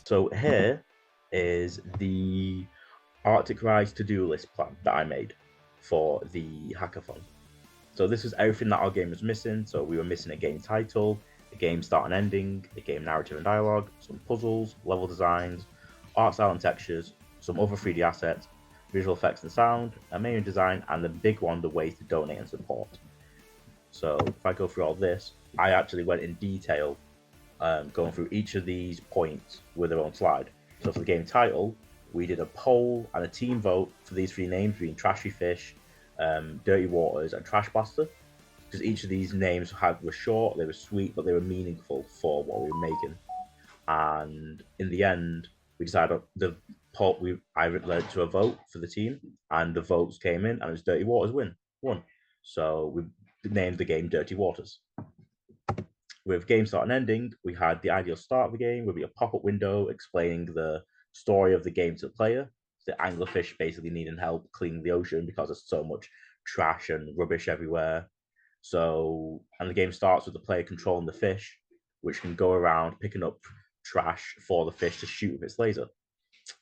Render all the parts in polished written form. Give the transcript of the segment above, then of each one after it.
So here is the Arctic Rise to-do list plan that I made for the hackathon. So this is everything that our game was missing. So we were missing a game title, a game start and ending, a game narrative and dialogue, some puzzles, level designs, art style and textures, some other 3D assets, visual effects and sound, a menu design, and the big one, the ways to donate and support. So if I go through all this, I actually went in detail going through each of these points with their own slide. So for the game title, we did a poll and a team vote for these three names being Trashy Fish, Dirty Waters, and Trash Blaster. Because each of these names were short, they were sweet, but they were meaningful for what we were making. And in the end, we decided I led to a vote for the team, and the votes came in, and it was Dirty Waters won. So we named the game Dirty Waters. With game start and ending, we had the ideal start of the game, would be a pop-up window explaining the story of the game to the player. The anglerfish basically needing help cleaning the ocean because there's so much trash and rubbish everywhere. And the game starts with the player controlling the fish, which can go around picking up trash for the fish to shoot with its laser.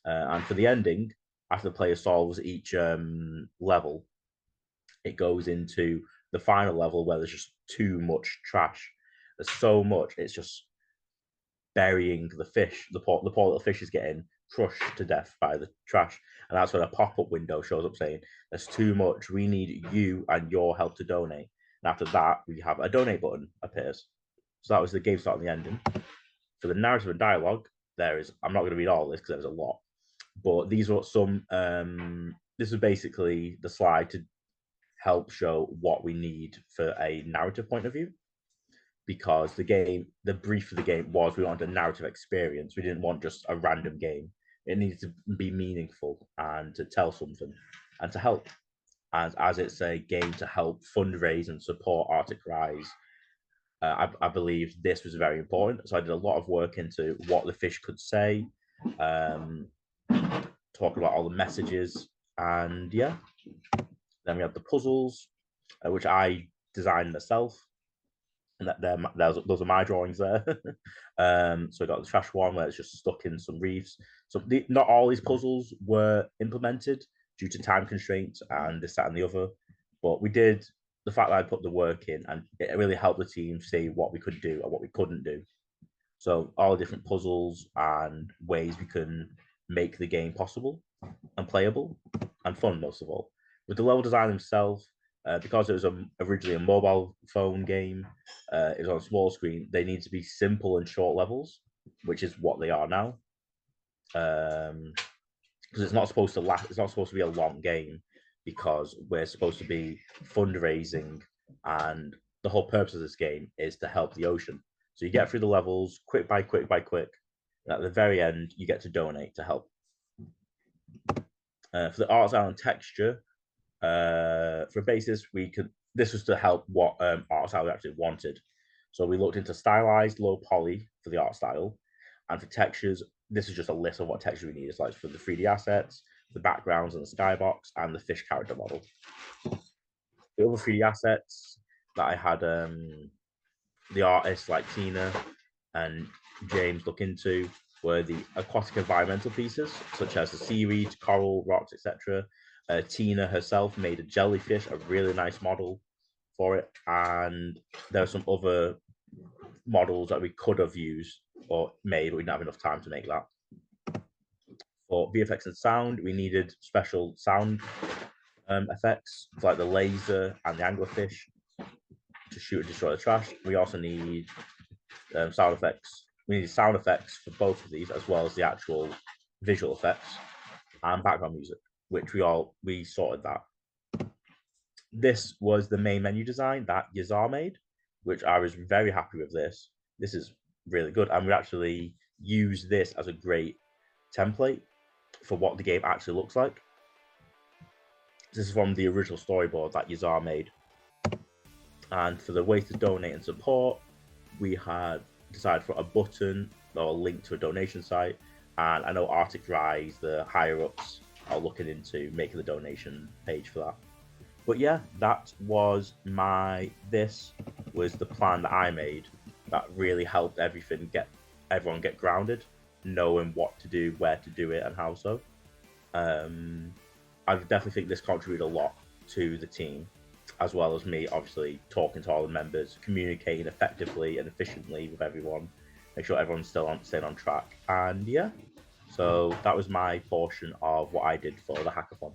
And for the ending, after the player solves each level, it goes into the final level where there's just too much trash. There's so much, it's just burying the fish. The poor little fish is getting crushed to death by the trash. And that's when a pop up window shows up saying, "There's too much. We need you and your help to donate." And after that, we have a donate button appears. So that was the game start and the ending. For the narrative and dialogue, I'm not going to read all this because there's a lot, but these are some. This is basically the slide to help show what we need for a narrative point of view, because the brief of the game was we wanted a narrative experience. We didn't want just a random game. It needed to be meaningful and to tell something and to help. And as it's a game to help fundraise and support Arctic Rise, I believe this was very important. So I did a lot of work into what the fish could say, talk about all the messages, and yeah. Then we have the puzzles, which I designed myself, and those are my drawings there. So we got the trash one where it's just stuck in some reefs. So not all these puzzles were implemented due to time constraints and this, that, and the other, but we did. The fact that I put the work in, and it really helped the team see what we could do and what we couldn't do. So all the different puzzles and ways we can make the game possible and playable and fun, most of all. With the level design themselves, because it was originally a mobile phone game, it was on a small screen. They need to be simple and short levels, which is what they are now. Because it's not supposed to last. It's not supposed to be a long game, because we're supposed to be fundraising, and the whole purpose of this game is to help the ocean. So you get through the levels quick by quick by quick, and at the very end, you get to donate to help. For the art style and texture, for basis, this was to help what art style we actually wanted. So we looked into stylized low poly for the art style, and for textures, this is just a list of what texture we need. It's like for the 3D assets, the backgrounds and the skybox, and the fish character model. The other 3D assets that I had the artists like Tina and James look into were the aquatic environmental pieces, such as the seaweed, coral, rocks, etc. Tina herself made a jellyfish, a really nice model for it, and there are some other models that we could have used or made, but we didn't have enough time to make that. For VFX and sound, we needed special sound effects, like the laser and the anglerfish to shoot and destroy the trash. We also need sound effects. We need sound effects for both of these, as well as the actual visual effects and background music, which we sorted that. This was the main menu design that Yazar made, which I was very happy with. This is really good, and we actually use this as a great template for what the game actually looks like. This is from the original storyboard that Yazar made. And for the ways to donate and support, we had decided for a button or a link to a donation site. And I know Arctic Rise, the higher ups, are looking into making the donation page for that. But yeah, this was the plan that I made that really helped everyone get grounded. knowing what to do, where to do it, and how so. I definitely think this contributed a lot to the team, as well as me, obviously, talking to all the members, communicating effectively and efficiently with everyone, make sure everyone's staying on track. And yeah, so that was my portion of what I did for the hackathon.